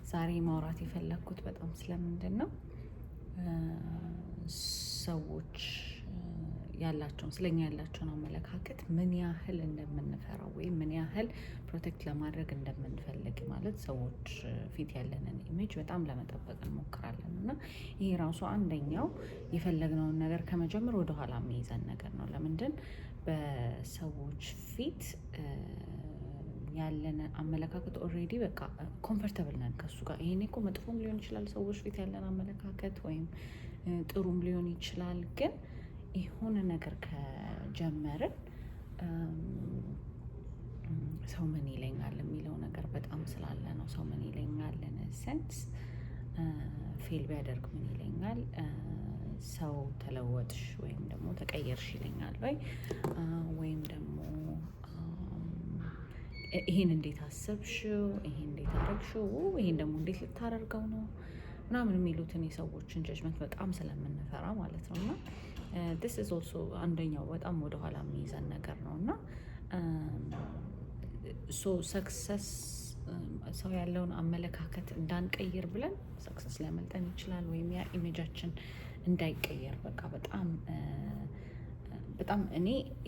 ዛሬ ማውራት የፈለኩት በጣም ስለምንድን ነው ሰዎች ያላቸውን ስለኛ ያላቸውን አመለካከት ምን ያህል እንደምንፈራው ወይም ምን ያህል ፕሮቴክት ለማድረግ እንደምንፈልግ ማለት ሰዎች ፊት ያለንን ኢሜጅ በጣም ለመጠበቅ እንሞክራለን እና ይሄ ራሱ አንደኛው የፈለግነውን ነገር ከመጀመር ወደ ኋላ የሚይዘን ነገር ነው። ለምንድን በሰዎች ፊት ያለን አመለካከት ኦልሬዲ በቃ ኮምፎርታብል ነን ከሱ ጋር። ይሄኔ እኮ መጥፎም ሊሆን ይችላል ሰዎች ፊት ያለን አመለካከት ወይም ጥሩም ሊሆን ይችላል። ግን የሆነ ነገር ከጀመርን ሰው ምን ይለኛል የሚለው ነገር በጣም ስላለ ነው። ሰው ምን ይለኛል ሴንስ ፌል ቢያደርግ ምን ይለኛል፣ ሰው ተለወጥሽ ወይም ደግሞ ተቀየርሽ ይለኛል ወይም ደግሞ ይሄን እንዴት አሰብሽው፣ ይሄን እንዴት አደረግሽው፣ ይሄን ደግሞ እንዴት ልታደርገው ነው ምናምን የሚሉትን የሰዎችን ጀጅመንት በጣም ስለምንፈራ ማለት ነው። እና this is also አንደኛው በጣም ወደኋላ የሚይዘን ነገር ነው። እና ሰክሰስ ሰው ያለውን አመለካከት እንዳንቀይር ብለን ሰክሰስ ሊያመልጠን ይችላል፣ ወይም ያ ኢሜጃችን እንዳይቀየር በቃ በጣም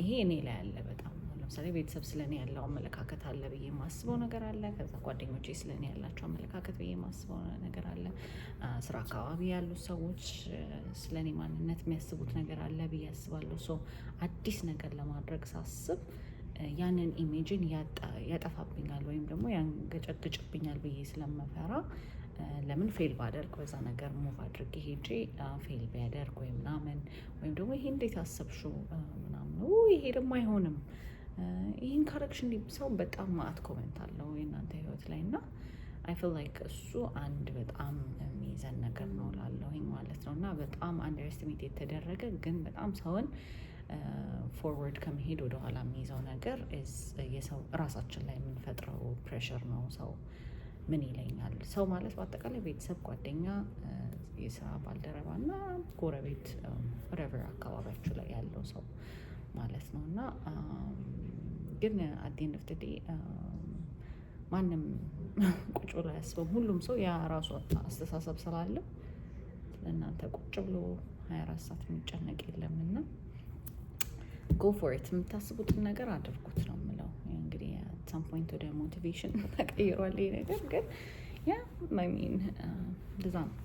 ይሄ እኔ ላይ አለ። በጣም ለምሳሌ ቤተሰብ ስለኔ ያለው አመለካከት አለ ብዬ የማስበው ነገር አለ። ከዛ ጓደኞቼ ስለኔ ያላቸው አመለካከት ብዬ የማስበው ነገር አለ። ስራ አካባቢ ያሉት ሰዎች ስለኔ ማንነት የሚያስቡት ነገር አለ ብዬ አስባለሁ። አዲስ ነገር ለማድረግ ሳስብ ያንን ኢሜጅን ያጠፋብኛል ወይም ደግሞ ያንገጨግጭብኛል ብዬ ስለምፈራ ለምን ፌል ባደርግ በዛ ነገር ሙቭ አድርጌ ሄጄ ፌል ቢያደርግ ወይ ምናምን ወይም ደግሞ ይሄ እንዴት አሰብሽው ምናምን ይሄ ደግሞ አይሆንም ይሄን ካረግሽ እንዴ ሰው በጣም ማአት ኮሜንት አለው የእናንተ ህይወት ላይ እና አይ ፊል ላይክ እሱ አንድ በጣም የሚይዘን ነገር ነው ላለሁኝ ማለት ነው። እና በጣም አንደርስቲሜት የተደረገ ግን በጣም ሰውን ፎርወርድ ከመሄድ ወደኋላ የሚይዘው ነገር የሰው ራሳችን ላይ የምንፈጥረው ፕሬሸር ነው። ሰው ምን ይለኛል፣ ሰው ማለት በአጠቃላይ ቤተሰብ፣ ጓደኛ፣ የስራ ባልደረባ እና ጎረቤት ወደቨር አካባቢያችሁ ላይ ያለው ሰው ማለት ነው። እና ግን አት ዘ ኤንድ ኦፍ ዘ ዴይ ማንም ቁጭ ብሎ አያስብም። ሁሉም ሰው ያ ራሱ አስተሳሰብ ስላለው ለእናንተ ቁጭ ብሎ 24 ሰዓት የሚጨነቅ የለምና ጎ ፎር ኢት። የምታስቡትን ነገር አድርጉት ነው የምለው። እንግዲህ አት ሳም ፖይንት ወደ ሞቲቬሽን ተቀይሯል ይሄ ነገር። ግን ያ እንደዛ ነው።